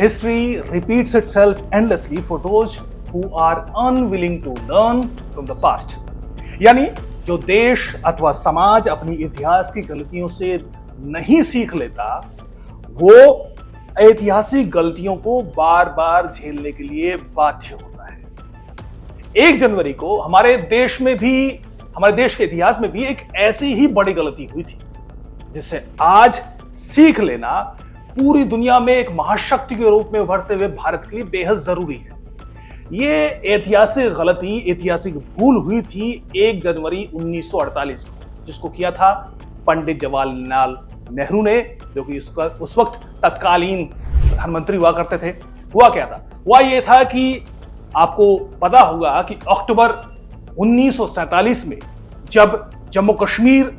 History repeats itself endlessly for those who are unwilling to learn from the past. यानी जो देश अथवा समाज अपनी इतिहास की गलतियों से नहीं सीख लेता, वो ऐतिहासिक गलतियों को बार बार झेलने के लिए बाध्य होता है। 1 जनवरी को हमारे देश के इतिहास में भी एक ऐसी ही बड़ी गलती हुई थी, जिससे आज सीख लेना पूरी दुनिया में एक महाशक्ति के रूप में उभरते हुए भारत के लिए बेहद जरूरी है। ये ऐतिहासिक भूल हुई थी 1 जनवरी 1948 को, जिसको किया था पंडित जवाहरलाल नेहरू ने, जो कि उस वक्त तत्कालीन प्रधानमंत्री हुआ करते थे। हुआ क्या था? हुआ ये था कि आपको पता होगा कि अक्टूबर 1947 में जब जम्मू कश्मीर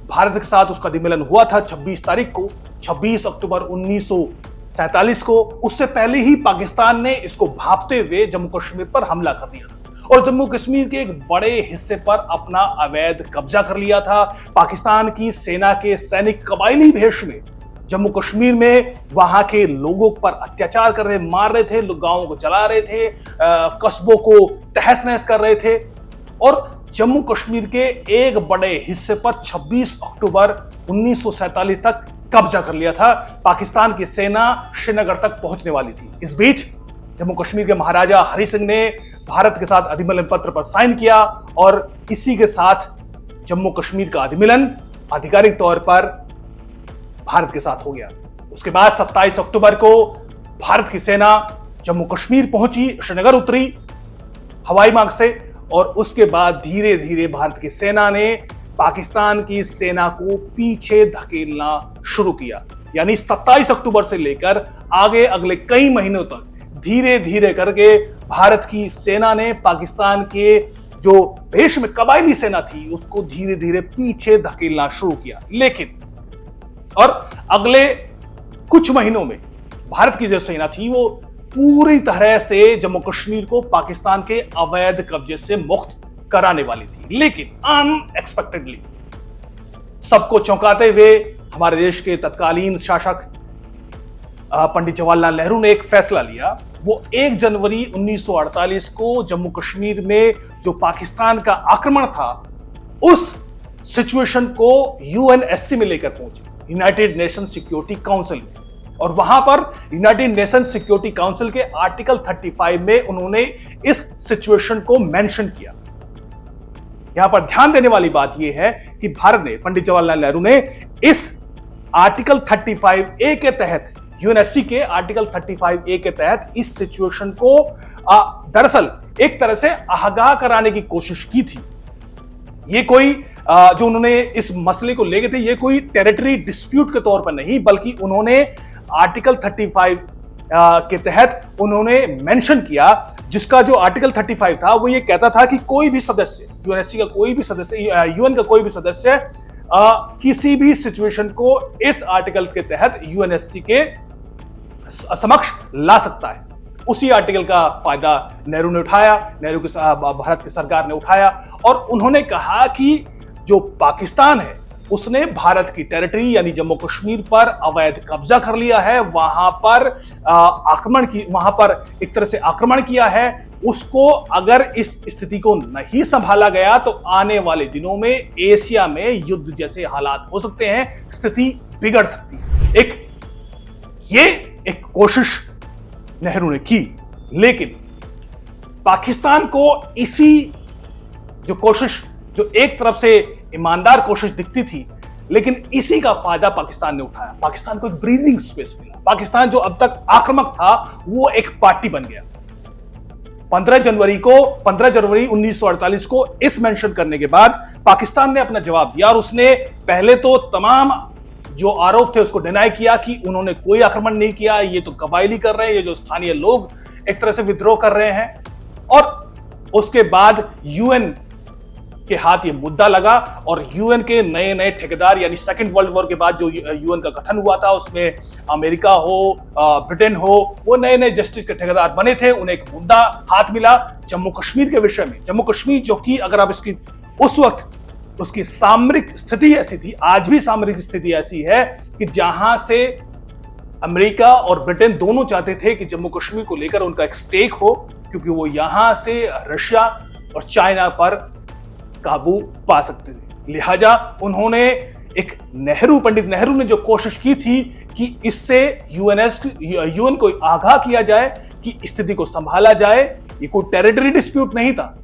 भारत के साथ उसका अधिमिलन हुआ था 26 तारीख को, 26 अक्टूबर 1947 को, उससे पहले ही पाकिस्तान ने इसको भांपते हुए जम्मू कश्मीर पर हमला कर दिया था और जम्मू कश्मीर के एक बड़े हिस्से पर अपना अवैध कब्जा कर लिया था। पाकिस्तान की सेना के सैनिक कबायली भेष में जम्मू कश्मीर में वहां के लोगों पर अत्याचार कर रहे, मार रहे थे, गांवों को जला रहे थे, कस्बों को तहस नहस कर रहे थे और जम्मू कश्मीर के एक बड़े हिस्से पर 26 अक्टूबर 1947 तक कब्जा कर लिया था। पाकिस्तान की सेना श्रीनगर तक पहुंचने वाली थी। इस बीच जम्मू कश्मीर के महाराजा हरि सिंह ने भारत के साथ अधिमिलन पत्र पर साइन किया और इसी के साथ जम्मू कश्मीर का अधिमिलन आधिकारिक तौर पर भारत के साथ हो गया। उसके बाद 27 अक्टूबर को भारत की सेना जम्मू कश्मीर पहुंची, श्रीनगर उतरी हवाई मार्ग से और उसके बाद धीरे धीरे भारत की सेना ने पाकिस्तान की सेना को पीछे धकेलना शुरू किया। यानी 27 अक्टूबर से लेकर आगे अगले कई महीनों तक धीरे धीरे करके भारत की सेना ने पाकिस्तान के जो देश में कबायली सेना थी उसको धीरे धीरे पीछे धकेलना शुरू किया। लेकिन और अगले कुछ महीनों में भारत की जो सेना थी वो पूरी तरह से जम्मू कश्मीर को पाकिस्तान के अवैध कब्जे से मुक्त कराने वाली थी। लेकिन अनएक्सपेक्टेडली सबको चौंकाते हुए हमारे देश के तत्कालीन शासक पंडित जवाहरलाल नेहरू ने एक फैसला लिया। वो 1 जनवरी 1948 को जम्मू कश्मीर में जो पाकिस्तान का आक्रमण था उस सिचुएशन को यूएनएससी में लेकर पहुंचे, यूनाइटेड नेशन सिक्योरिटी काउंसिल में, और वहां पर यूनाइटेड नेशन सिक्योरिटी काउंसिल के आर्टिकल 35 में उन्होंने इस सिचुएशन को मेंशन किया। यहां पर ध्यान देने वाली बात यह है कि भारत ने, पंडित जवाहरलाल नेहरू ने इस आर्टिकल 35A के तहत, यूएनएससी के आर्टिकल 35A के तहत इस सिचुएशन को दरअसल एक तरह से आगाह कराने की कोशिश की थी। ये कोई जो उन्होंने इस मसले को लेके थे, ये कोई टेरिटरी डिस्प्यूट के तौर पर नहीं, बल्कि उन्होंने आर्टिकल 35 के तहत उन्होंने मेंशन किया, जिसका जो आर्टिकल 35 था वो ये कहता था कि कोई भी सदस्य, यूएनएससी का कोई भी सदस्य, यूएन का कोई भी सदस्य किसी भी सिचुएशन को इस आर्टिकल के तहत यूएनएससी के समक्ष ला सकता है। उसी आर्टिकल का फायदा नेहरू ने उठाया, भारत की सरकार ने उठाया और उन्होंने कहा कि जो पाकिस्तान है उसने भारत की टेरिटरी यानी जम्मू कश्मीर पर अवैध कब्जा कर लिया है, वहां पर एक तरह से आक्रमण किया है। उसको अगर इस स्थिति को नहीं संभाला गया तो आने वाले दिनों में एशिया में युद्ध जैसे हालात हो सकते हैं, स्थिति बिगड़ सकती है। ये एक कोशिश नेहरू ने की, लेकिन पाकिस्तान को इसी जो कोशिश, जो एक तरफ से ईमानदार कोशिश दिखती थी, लेकिन इसी का फायदा पाकिस्तान ने उठाया। पाकिस्तान को एक ब्रीदिंग स्पेस मिला। पाकिस्तान जो अब तक आक्रामक था वो एक पार्टी बन गया। 15 जनवरी 1948 को इस मेंशन करने के बाद पाकिस्तान ने अपना जवाब दिया और उसने पहले तो तमाम जो आरोप थे उसको डिनाई किया कि उन्होंने कोई आक्रमण नहीं किया, ये तो कबायली कर रहे हैं, ये जो स्थानीय लोग एक तरह से विद्रोह कर रहे हैं। और उसके बाद यूएन के हाथ ये मुद्दा लगा और यूएन के नए नए ठेकेदार, यानी सेकेंड वर्ल्ड वॉर के बाद जो यूएन का गठन हुआ था उसमें अमेरिका हो, ब्रिटेन हो, वो नए नए जस्टिस के ठेकेदार बने थे। उन्हें एक मुद्दा हाथ मिला जम्मू कश्मीर के विषय में। जम्मू कश्मीर जो कि अगर आप इसकी उस वक्त उसकी सामरिक स्थिति ऐसी थी, आज भी सामरिक स्थिति ऐसी है कि जहां से अमेरिका और ब्रिटेन दोनों चाहते थे कि जम्मू कश्मीर को लेकर उनका एक स्टेक हो, क्योंकि वो यहां से रशिया और चाइना पर काबू पा सकते थे। लिहाजा उन्होंने पंडित नेहरू ने जो कोशिश की थी कि इससे यूएन को आगाह किया जाए कि स्थिति को संभाला जाए। ये कोई टेरिटरी डिस्प्यूट नहीं था,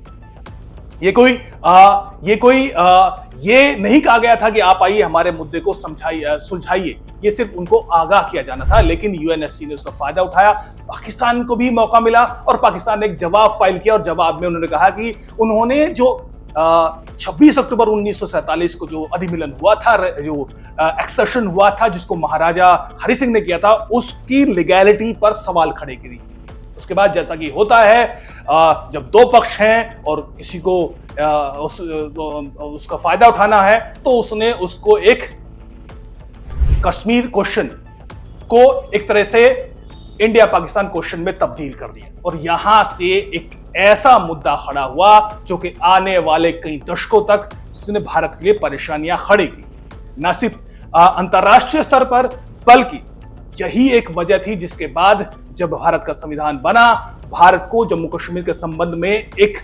ये नहीं कहा गया था कि आप आइए हमारे मुद्दे को सुलझाइए। ये सिर्फ उनको आगाह किया जाना था, लेकिन यूएनएससी ने उसका फायदा उठाया। पाकिस्तान को भी मौका मिला और पाकिस्तान ने एक जवाब फाइल किया और जवाब में उन्होंने कहा कि उन्होंने जो 26 अक्टूबर 1947 को जो अधिमिलन हुआ था, जो एक्सेशन हुआ था, जिसको महाराजा हरि सिंह ने किया था, उसकी लीगैलिटी पर सवाल खड़े किए। उसके बाद जैसा कि होता है, जब दो पक्ष हैं और किसी को उसका फायदा उठाना है, तो उसने उसको एक कश्मीर क्वेश्चन को एक तरह से इंडिया पाकिस्तान क्वेश्चन में तब्दील कर दिया और यहां से एक ऐसा मुद्दा खड़ा हुआ जो कि आने वाले कई दशकों तक इसने भारत के लिए परेशानियां खड़ी की। न सिर्फ अंतर्राष्ट्रीय स्तर पर, बल्कि यही एक वजह थी जिसके बाद जब भारत का संविधान बना, भारत को जम्मू कश्मीर के संबंध में एक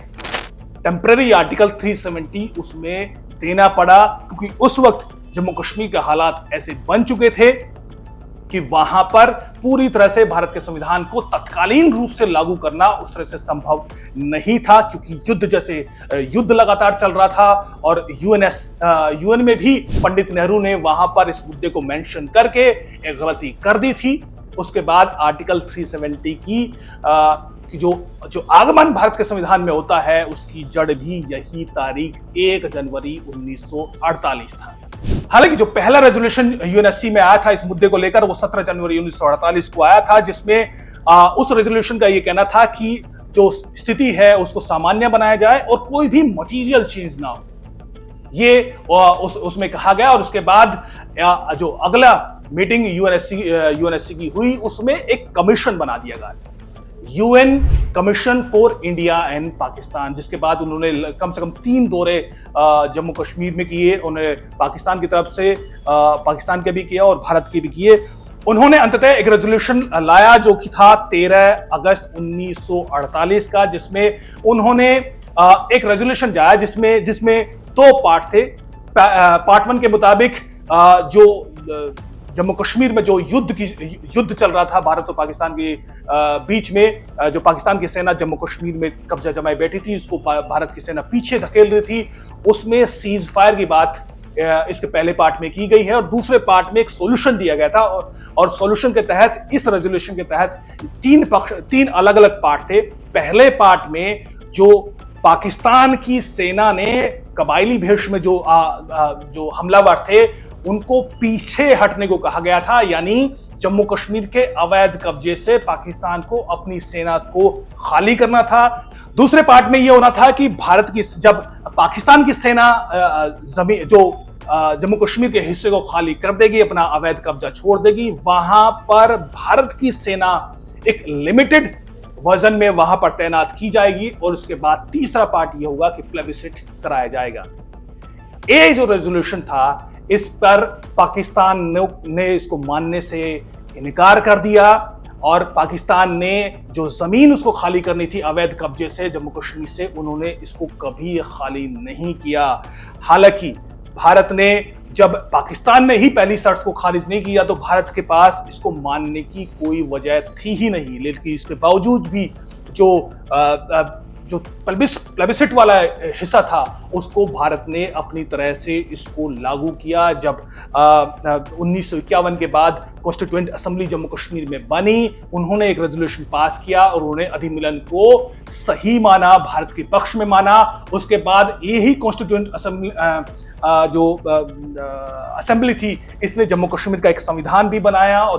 टेम्पररी आर्टिकल 370 उसमें देना पड़ा, क्योंकि उस वक्त जम्मू कश्मीर के हालात ऐसे बन चुके थे कि वहां पर पूरी तरह से भारत के संविधान को तत्कालीन रूप से लागू करना उस तरह से संभव नहीं था, क्योंकि युद्ध लगातार चल रहा था और यूएन में भी पंडित नेहरू ने वहां पर इस मुद्दे को मेंशन करके एक गलती कर दी थी। उसके बाद आर्टिकल 370 की जो आगमन भारत के संविधान में होता है, उसकी जड़ भी यही तारीख 1 जनवरी 1948 था। हालांकि जो पहला रेजोल्यूशन यूएनएससी में आया था इस मुद्दे को लेकर, वो 17 जनवरी 1948 को आया था, जिसमें उस रेजोल्यूशन का ये कहना था कि जो स्थिति है उसको सामान्य बनाया जाए और कोई भी मटेरियल चेंज ना हो, ये उसमें कहा गया। और उसके बाद जो अगला मीटिंग यूएनएससी की हुई, उसमें एक कमीशन बना दिया गया, UN commission for India and Pakistan, जिसके बाद उन्होंने कम से कम 3 दौरे जम्मू कश्मीर में किए। उन्होंने पाकिस्तान की तरफ से पाकिस्तान के भी किया और भारत के भी किए। उन्होंने अंततः एक रेजोल्यूशन लाया जो कि था 13 अगस्त 1948 का, जिसमें उन्होंने एक रेजोल्यूशन जाया जिसमें 2 पार्ट थे। पार्ट 1 के मुताबिक जो जम्मू कश्मीर में जो युद्ध चल रहा था भारत और पाकिस्तान के बीच में, जो पाकिस्तान की सेना जम्मू कश्मीर में कब्जा जमाए बैठी थी, उसको भारत की सेना पीछे धकेल रही थी, उसमें सीज फायर की बात इसके पहले पार्ट में की गई है और दूसरे पार्ट में एक सॉल्यूशन दिया गया था। और सॉल्यूशन के तहत, इस रेजोल्यूशन के तहत 3 अलग अलग पार्ट थे। पहले पार्ट में जो पाकिस्तान की सेना ने कबायली भेष में जो हमलावर थे उनको पीछे हटने को कहा गया था, यानी जम्मू कश्मीर के अवैध कब्जे से पाकिस्तान को अपनी सेना को खाली करना था। दूसरे पार्ट में यह होना था कि जब पाकिस्तान की सेना जम्मू कश्मीर के हिस्से को खाली कर देगी, अपना अवैध कब्जा छोड़ देगी, वहां पर भारत की सेना एक लिमिटेड वर्जन में वहां पर तैनात की जाएगी। और उसके बाद तीसरा पार्ट यह होगा कि प्लेबिसिट कराया जाएगा। ये जो रेजोल्यूशन था, इस पर पाकिस्तान ने इसको मानने से इनकार कर दिया और पाकिस्तान ने जो जमीन उसको खाली करनी थी अवैध कब्जे से जम्मू कश्मीर से, उन्होंने इसको कभी खाली नहीं किया। हालांकि भारत ने, जब पाकिस्तान ने ही पहली शर्त को खारिज नहीं किया, तो भारत के पास इसको मानने की कोई वजह थी ही नहीं। लेकिन इसके बावजूद भी जो प्लेबिसिट वाला हिस्सा था उसको भारत ने अपनी तरह से इसको लागू किया। जब 1951 के बाद कॉन्स्टिट्यूएंट असेंबली जम्मू कश्मीर में बनी, उन्होंने एक रेजोल्यूशन पास किया और उन्होंने अधिमिलन को सही माना, भारत के पक्ष में माना। उसके बाद यही कॉन्स्टिट्यूएंट असेंबली थी, इसने जम्मू कश्मीर का एक संविधान भी बनाया और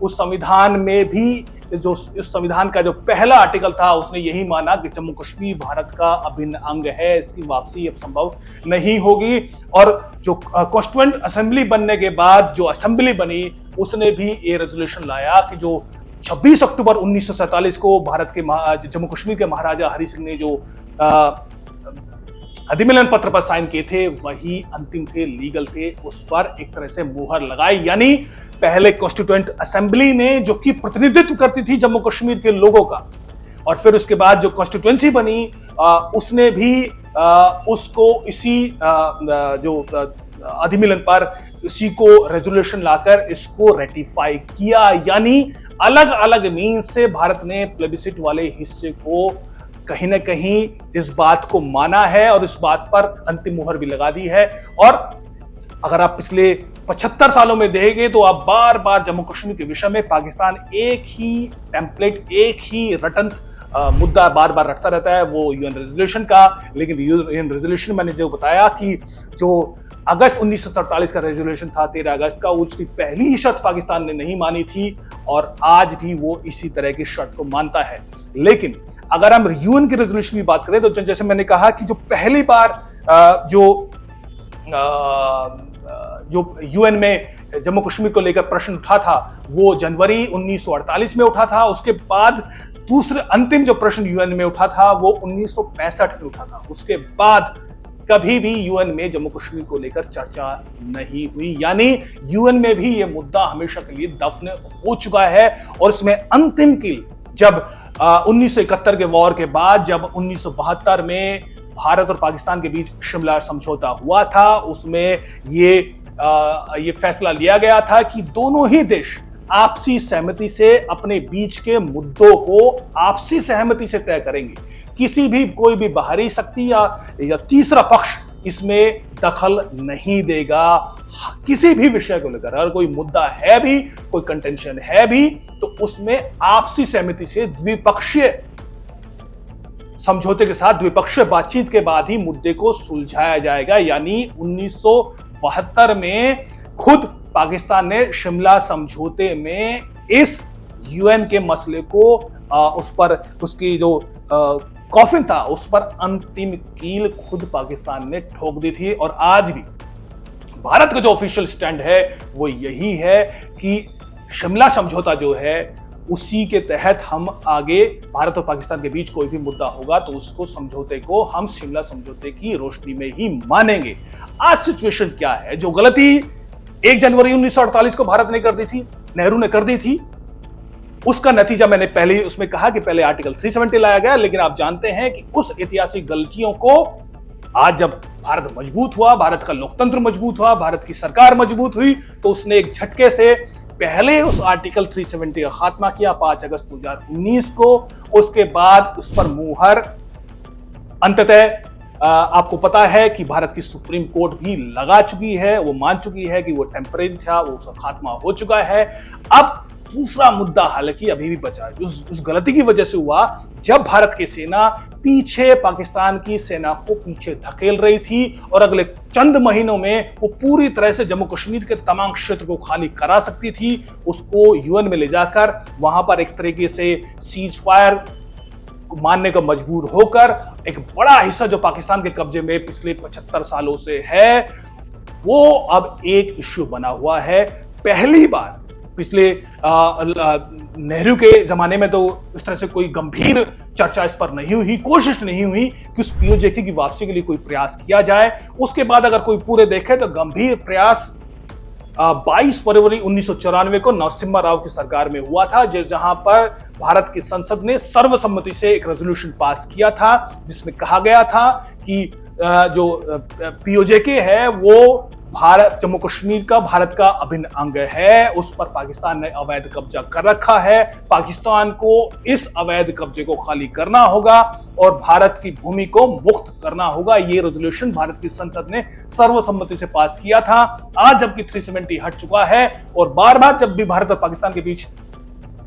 उस संविधान में भी इस संविधान का जो पहला आर्टिकल था उसने यही माना कि जम्मू कश्मीर भारत का अभिन्न अंग है, इसकी वापसी अब संभव नहीं होगी। और जो कॉन्स्टिट्यूएंट असेंबली बनने के बाद जो असेंबली बनी, उसने भी ये रेजोल्यूशन लाया कि जो 26 अक्टूबर 1947 को जम्मू कश्मीर के महाराजा हरि सिंह ने जो अधिमिलन पत्र पर साइन किए थे वही अंतिम थे, लीगल थे, उस पर एक तरह से मुहर लगाई। यानी पहले कॉन्स्टिट्यूएंट असेंबली ने, जो कि प्रतिनिधित्व करती थी जम्मू कश्मीर के लोगों का, और फिर उसके बाद जो कॉन्स्टिट्यूएंसी बनी उसने भी उसको इसी जो अधिमिलन पर इसी को रेजोल्यूशन लाकर इसको रेटिफाई किया। यानी अलग अलग मीन्स से भारत ने प्लेबिसिट वाले हिस्से को कहीं ना कहीं इस बात को माना है और इस बात पर अंतिम मुहर भी लगा दी है। और अगर आप पिछले 75 सालों में देखेंगे तो आप बार बार जम्मू कश्मीर के विषय में पाकिस्तान एक ही टेम्पलेट, एक ही रटंत मुद्दा बार बार रखता रहता है, वो यूएन रेजोल्यूशन का। लेकिन यूएन रेजोल्यूशन मैंने जो बताया कि जो अगस्त 1947 का रेजोल्यूशन था, 13 अगस्त का, उसकी पहली ही शर्त पाकिस्तान ने नहीं मानी थी और आज भी वो इसी तरह की शर्त को मानता है। लेकिन अगर हम यूएन की रेजोल्यूशन की बात करें तो जैसे मैंने कहा कि जो पहली बार जो यूएन में जम्मू कश्मीर को लेकर प्रश्न उठा था वो जनवरी 1948 में उठा था। उसके बाद दूसरे अंतिम जो प्रश्न यूएन में उठा था वो 1965 में उठा था। उसके बाद कभी भी यूएन में जम्मू कश्मीर को लेकर चर्चा नहीं हुई। यानी यूएन में भी ये मुद्दा हमेशा के लिए दफन हो चुका है। और इसमें अंतिम कील जब 1971 के वॉर के बाद, जब 1972 में भारत और पाकिस्तान के बीच शिमला समझौता हुआ था, उसमें ये फैसला लिया गया था कि दोनों ही देश आपसी सहमति से अपने बीच के मुद्दों को आपसी सहमति से तय करेंगे। किसी भी कोई भी बाहरी शक्ति या तीसरा पक्ष इसमें दखल नहीं देगा। किसी भी विषय को लेकर अगर कोई मुद्दा है भी, कोई कंटेंशन है भी, तो उसमें आपसी सहमति से द्विपक्षीय समझौते के साथ द्विपक्षीय बातचीत के बाद ही मुद्दे को सुलझाया जाएगा। यानी 1972 में खुद पाकिस्तान ने शिमला समझौते में इस यूएन के मसले को उस पर उसकी जो कॉफिन था उस पर अंतिम कील खुद पाकिस्तान ने ठोक दी थी। और आज भी भारत का जो ऑफिशियल स्टैंड है वो यही है कि शिमला समझौता जो है उसी के तहत हम आगे भारत और पाकिस्तान के बीच कोई भी मुद्दा होगा तो उसको समझौते को हम शिमला समझौते की रोशनी में ही मानेंगे। आज सिचुएशन क्या है? जो गलती 1 जनवरी 1948 को भारत ने कर दी थी, नेहरू ने कर दी थी, उसका नतीजा मैंने पहले ही उसमें कहा कि पहले आर्टिकल 370 लाया गया। लेकिन आप जानते हैं कि उस ऐतिहासिक गलतियों को आज जब भारत मजबूत हुआ, भारत का लोकतंत्र मजबूत हुआ, भारत की सरकार मजबूत हुई, तो उसने एक झटके से पहले उस आर्टिकल 370 का खात्मा किया 5 अगस्त 2019 को। उसके बाद उस पर मुहर अंततः आपको पता है कि भारत की सुप्रीम कोर्ट भी लगा चुकी है, वो मान चुकी है कि वो टेम्परेरी था, वो उसका खात्मा हो चुका है। अब दूसरा मुद्दा हालांकि अभी भी बचा है, उस गलती की वजह से हुआ जब भारत की सेना पीछे पाकिस्तान की सेना को पीछे धकेल रही थी और अगले चंद महीनों में वो पूरी तरह से जम्मू कश्मीर के तमाम क्षेत्र को खाली करा सकती थी। उसको यूएन में ले जाकर वहां पर एक तरीके से सीज फायर मानने को मजबूर होकर एक बड़ा हिस्सा जो पाकिस्तान के कब्जे में पिछले 75 सालों से है वो अब एक इश्यू बना हुआ है। पहली बार पिछले नेहरू के जमाने में तो इस तरह से कोई गंभीर चर्चा इस पर नहीं हुई, कोशिश नहीं हुई कि उस पीओजेके की वापसी के लिए कोई प्रयास किया जाए। उसके बाद अगर कोई पूरे देखे तो गंभीर प्रयास 22 फरवरी 1994 को नरसिम्हा राव की सरकार में हुआ था, जहां पर भारत की संसद ने सर्वसम्मति से एक रेजोल्यूशन पास किया था जिसमें कहा गया था कि जो पीओजेके है वो भारत जम्मू कश्मीर का भारत का अभिन्न अंग है, उस पर पाकिस्तान ने अवैध कब्जा कर रखा है। पाकिस्तान को इस अवैध कब्जे को खाली करना होगा और भारत की भूमि को मुक्त करना होगा। ये रेजोल्यूशन भारत की संसद ने सर्वसम्मति से पास किया था। आज जबकि 370 हट चुका है और बार बार जब भी भारत और पाकिस्तान के बीच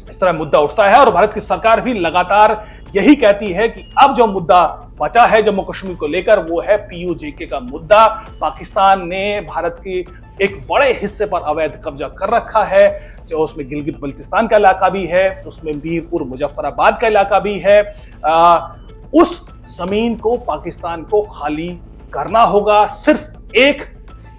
इस तरह मुद्दा उठता है और भारत की सरकार भी लगातार यही कहती है कि अब जो मुद्दा बचा है जम्मू कश्मीर को लेकर वो है पीओजेके का मुद्दा। पाकिस्तान ने भारत के एक बड़े हिस्से पर अवैध कब्जा कर रखा है, जो उसमें गिलगित बल्तिस्तान का इलाका भी है, उसमें मीरपुर मुजफ्फराबाद का इलाका भी है। उस जमीन को पाकिस्तान को खाली करना होगा। सिर्फ एक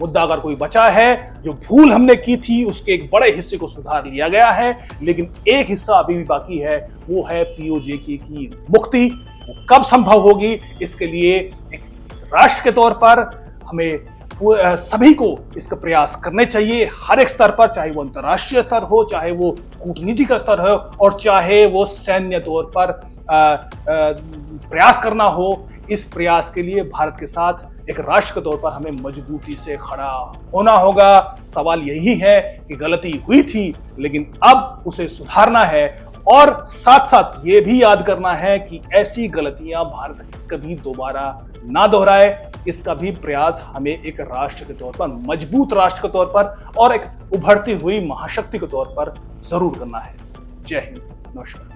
मुद्दा अगर कोई बचा है, जो भूल हमने की थी उसके एक बड़े हिस्से को सुधार लिया गया है, लेकिन एक हिस्सा अभी भी बाकी है, वो है पीओजेके की मुक्ति। वो कब संभव होगी, इसके लिए एक राष्ट्र के तौर पर हमें सभी को इसका प्रयास करने चाहिए, हर एक स्तर पर, चाहे वो अंतर्राष्ट्रीय स्तर हो, चाहे वो कूटनीति का स्तर हो, और चाहे वो सैन्य तौर पर प्रयास करना हो। इस प्रयास के लिए भारत के साथ एक राष्ट्र के तौर पर हमें मजबूती से खड़ा होना होगा। सवाल यही है कि गलती हुई थी, लेकिन अब उसे सुधारना है, और साथ साथ ये भी याद करना है कि ऐसी गलतियां भारत कभी दोबारा ना दोहराए। इसका भी प्रयास हमें एक राष्ट्र के तौर पर, मजबूत राष्ट्र के तौर पर और एक उभरती हुई महाशक्ति के तौर पर जरूर करना है। जय हिंद, नमस्कार।